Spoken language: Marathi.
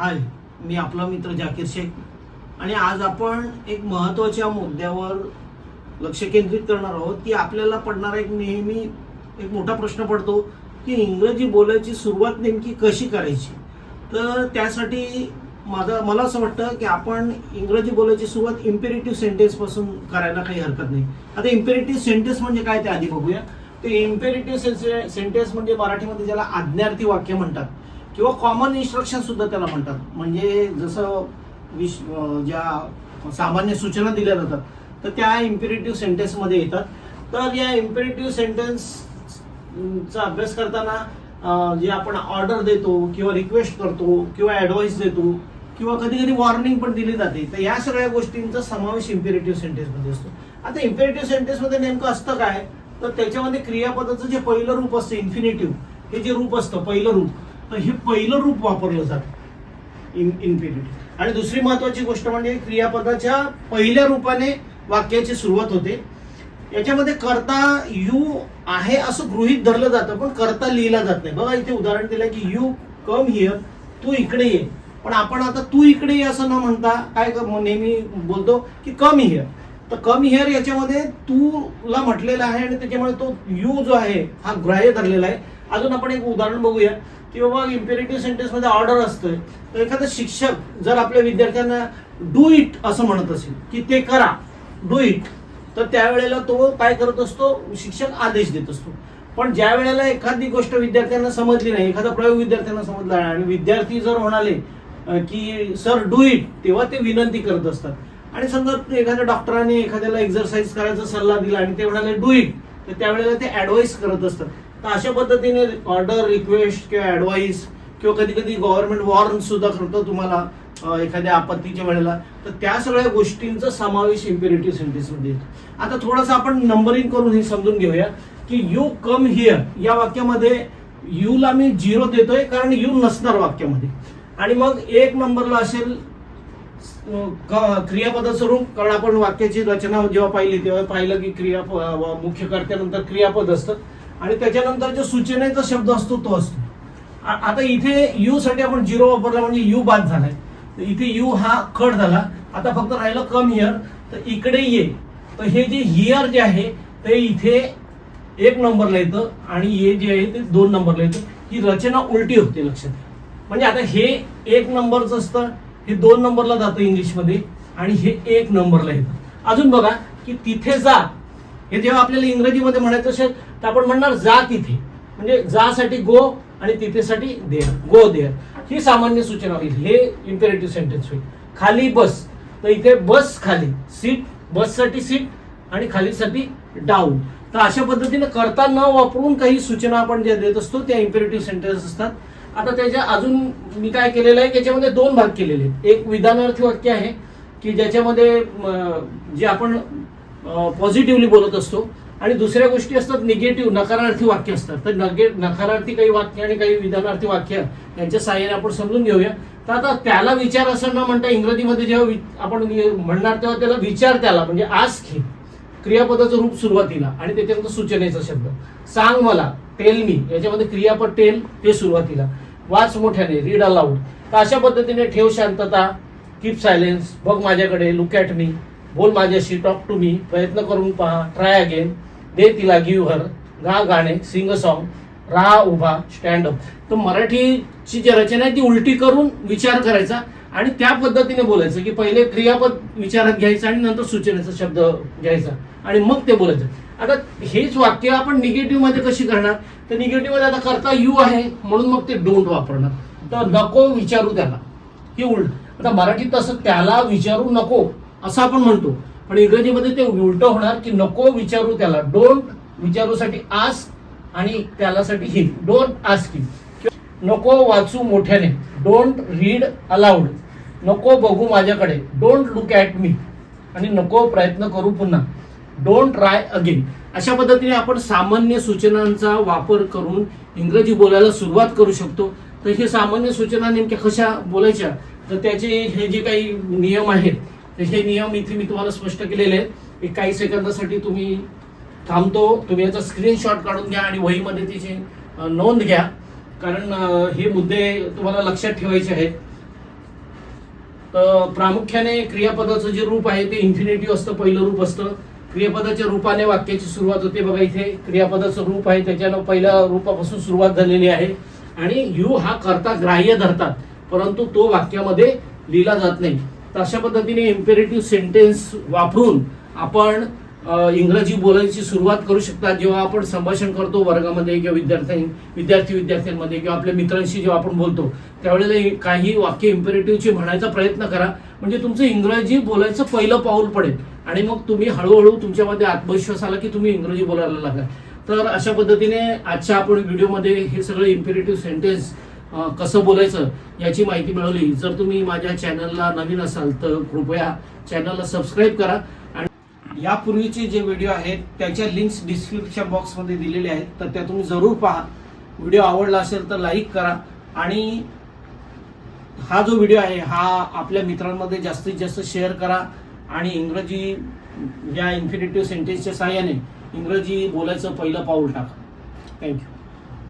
हाय, मी आपला मित्र जाकीर शेख आणि आज आपण एक महत्त्वाच्या मुद्द्यावर लक्ष केंद्रित करणार आहोत की आपल्याला पडणारा नेहमी एक मोठा प्रश्न पडतो की इंग्रजी बोलायची सुरुवात नेमकी कशी करायची. तर त्यासाठी मला असं वाटतं की आपण इंग्रजी बोलायची सुरुवात इम्पेरेटिव्ह सेंटेन्स पासून करायला काही हरकत नाही. आता इम्पेरेटिव्ह सेंटेन्स म्हणजे काय ते आधी बघूया. ते इम्पेरेटिव्ह सेंटेन्स म्हणजे मराठीमध्ये ज्याला आज्ञार्थी वाक्य म्हणतात किंवा कॉमन इन्स्ट्रक्शन सुद्धा त्याला म्हणतात. म्हणजे जसं ज्या सामान्य सूचना दिल्या जातात तर त्या इम्पेरेटिव्ह सेंटेन्समध्ये येतात. तर या इम्पेरेटिव्ह सेंटेन्सचा अभ्यास करताना जे आपण ऑर्डर देतो किंवा रिक्वेस्ट करतो किंवा ॲडवाईस देतो किंवा कधी कधी वॉर्निंग पण दिली जाते, तर या सगळ्या गोष्टींचा समावेश इम्पेरेटिव्ह सेंटेन्समध्ये असतो. आता इम्पेरेटिव्ह सेंटेन्समध्ये नेमकं असतं काय, तर त्याच्यामध्ये क्रियापदाचं जे पहिलं रूप असतं इन्फिनेटिव्ह, हे जे रूप असतं पहिलं रूप, तर हे पहिलं रूप वापरलं जातं इन्फिनेटिव्ह. आणि दुसरी महत्वाची गोष्ट म्हणजे क्रियापदाच्या पहिल्या रूपाने वाक्याची सुरुवात होते. याच्यामध्ये कर्ता यू आहे असं गृहीत धरलं जातं, पण कर्ता लिहिला जात नाही. बघा इथे उदाहरण दिलंय की यू कम हिअर, तू इकडे ये. पण आपण आता तू इकडे ये असं न म्हणता काय नेहमी बोलतो की कम हिअर. तर कम हिअर याच्यामध्ये तूला म्हटलेलं आहे आणि त्याच्यामुळे तो यू जो आहे हा ग्राह्य धरलेला आहे. अजून आपण एक उदाहरण बघूया की बाबा इम्पेरेटिव्ह सेंटेन्स मध्ये ऑर्डर असतोय. तर एखादा शिक्षक जर आपल्या विद्यार्थ्यांना डू इट असं म्हणत असेल की ते करा, डू इट, तर त्यावेळेला तो काय करत असतो, शिक्षक आदेश देत असतो. पण ज्या वेळेला एखादी गोष्ट विद्यार्थ्यांना समजली नाही, एखादा प्रयोग विद्यार्थ्यांना समजला नाही आणि विद्यार्थी जर म्हणाले की सर डू इट, तेव्हा ते विनंती करत असतात. आणि समजा एखाद्या डॉक्टरांनी एखाद्याला एक्सरसाइज करायचा सल्ला दिला आणि ते म्हणाले डू इट, तर त्यावेळेला ते ऍडवाइस करत असतात. तर अशा पद्धतीने ऑर्डर, रिक्वेस्ट किंवा ऍडवाइस किंवा कधी कधी गव्हर्नमेंट वॉर्न सुद्धा करतो तुम्हाला एखाद्या आपत्तीच्या वेळेला. तर त्या सगळ्या गोष्टींचा समावेश इम्पेरेटिव्ह सेंटेन्समध्ये येतो. आता थोडंसं आपण नंबरिंग करून हे समजून घेऊया की यू कम हिअर या वाक्यामध्ये यूला मी 0 देतोय कारण यू नसणार वाक्यामध्ये. आणि मग 1 नंबरला असेल क्रियापदाचं रूप, कारण आपण वाक्याची रचना जेव्हा पाहिली तेव्हा पाहिलं की मुख्य कर्त्यानंतर क्रियापद असतं आणि त्याच्यानंतर जो सूचनेचा शब्द असतो तो असतो. आता इथे यू साठी आपण 0 वापरला म्हणजे यू बाद झालाय. इथे यू हा कट झाला. आता फक्त राहिलं कम हिअर, तर इकडे ये. तर हे जे हिअर जे आहे ते इथे 1 नंबरला येतं आणि हे जे आहे ते 2 नंबरला येतं. ही रचना उलटी होते, लक्षात. म्हणजे आता हे 1 नंबरचं असतं, हे 2 नंबरला जातं इंग्लिशमध्ये आणि हे 1 नंबरला येतं. अजून बघा की तिथे जा, हे जेव्हा आपल्याला इंग्रजीमध्ये म्हणायचं असेल तर आपण म्हणणार जा तिथे, म्हणजे जा साठी गो आणि तिथेसाठी देअर, गो देअर. ही सामान्य सूचना होईल, हे इम्पेरेटिव्ह सेंटेन्स होईल. खाली बस, तर इथे बस खाली, सीट, बससाठी सीट आणि खालीसाठी डाऊन. तर अशा पद्धतीने करता न वापरून काही सूचना आपण ज्या देत असतो त्या इम्पेरेटिव्ह सेंटेन्स असतात. आता त्याच्या अजून मी काय केलेलं आहे, त्याच्यामध्ये 2 भाग केलेले आहेत. एक विधानार्थी वाक्य आहे की ज्याच्यामध्ये जे आपण पॉझिटिव्हली बोलत असतो आणि दुसऱ्या गोष्टी असतात निगेटिव्ह, नकारार्थी वाक्य असतात. तर नकारार्थी काही वाक्य आणि काही विधानार्थी वाक्य यांच्या सहाय्याने आपण समजून घेऊया. तर आता त्याला विचार असं न म्हणता इंग्रजीमध्ये जेव्हा आपण म्हणणार तेव्हा त्याला विचार, त्याला म्हणजे आस्क, क्रियापदाचं रूप सुरुवातीला आणि त्याच्यानंतर सूचनेचा शब्द. सांग मला, टेल मी, याच्यामध्ये क्रियापद टेल ते सुरुवातीला. वाच मोठ्याने, रीड अलाउड. तर अशा पद्धतीने ठेव शांतता, कीप सायलेन्स, बघ माझ्याकडे, लुक ॲट मी, बोल माझ्याशी, टॉक टू मी, प्रयत्न करून पहा, ट्राय अगेन, दे तिला, गिव्ह हर, गा गाणे, सिंग अ सॉन्ग, राहा उभा, स्टँड अप. तर मराठीची जी रचना आहे ती उलटी करून विचार करायचा आणि त्या पद्धतीने बोलायचं की पहिले क्रियापद विचारात घ्यायचं आणि नंतर सूचनेचा शब्द घ्यायचा आणि मग ते बोलायचं. आता हेच वाक्य आपण निगेटिव्ह मध्ये कशी करणार, तर निगेटिव्ह मध्ये आता करता यू आहे म्हणून मग ते डोंट वापरणार. तर नको विचारू त्याला, हे उलट. आता मराठीत तसं त्याला विचारू नको असं आपण म्हणतो, पण इंग्रजीमध्ये ते उलट होणार की नको विचारू त्याला, डोंट विचारूसाठी आस्क आणि त्यालासाठी हिम, डोंट आस्क हिम. नको वाचू मोठ्याने, डोंट रीड अलाउड. नको बघू माझ्याकडे, डोंट लुक ॲट मी. आणि नको प्रयत्न करू पुन्हा, डोंट ट्राय अगेन. अशा पद्धतीने आपण सामान्य सूचनांचा वापर करून इंग्रजी बोलायला सुरुवात करू शकतो. तर हे सामान्य सूचना नेमक्या कशा बोलायच्या, तर त्याचे हे जे काही नियम आहेत तर हे नियम इथे मी तुम्हाला स्पष्ट केलेले आहेत. एक काही सेकंदासाठी तुम्ही थांबतो, तुम्ही याचा स्क्रीनशॉट काढून घ्या आणि वहीमध्ये तिची नोंद घ्या, कारण हे मुद्दे तुम्हाला लक्षात ठेवायचे आहेत. तर प्रामुख्याने क्रियापदाचं जे रूप आहे ते इन्फिनिटिव्ह असतं, पहिलं रूप असतं. क्रियापदाच्या रूपाने वाक्याची सुरुवात होते. बघा इथे क्रियापदाचं रूप आहे, त्याच्यानं पहिल्या रूपापासून सुरुवात झालेली आहे. आणि यू हा कर्ता ग्राह्य धरतात, परंतु तो वाक्यामध्ये लिहिला जात नाही. तर अशा पद्धतीने इम्पेरेटिव्ह सेंटेन्स वापरून आपण इंग्रजी बोलायची सुरुवात करू शकता. जेव्हा आपण संभाषण करतो वर्गामध्ये किंवा विद्यार्थ्यांमध्ये किंवा आपल्या मित्रांशी जेव्हा आपण बोलतो त्यावेळेला काही वाक्य इम्पेरेटिव्हची म्हणायचा प्रयत्न करा, म्हणजे तुमचं इंग्रजी बोलायचं पहिलं पाऊल पडेल आणि मग तुम्ही हळूहळू तुमच्यामध्ये आत्मविश्वास आला की तुम्ही इंग्रजी बोलायला लागा. तर अशा पद्धतीने आजच्या आपण व्हिडिओमध्ये हे सगळं इम्पेरेटिव्ह सेंटेन्स कसं बोलायचं याची माहिती मिळवली. जर तुम्ही माझ्या चॅनलला नवीन असाल तर कृपया चॅनलला सबस्क्राईब करा. आणि यापूर्वीचे जे व्हिडिओ आहेत त्याच्या लिंक्स डिस्क्रिप्शन बॉक्समध्ये दिलेले आहेत, तर त्या तुम्ही जरूर पहा. व्हिडिओ आवडला असेल तर लाईक करा आणि हा जो व्हिडिओ आहे हा आपल्या मित्रांमध्ये जास्तीत जास्त शेअर करा आणि इंग्रजी या इन्फिनिटिव्ह सेंटेन्सच्या सहाय्याने इंग्रजी बोलायचं पहिलं पाऊल टाका. थँक्यू.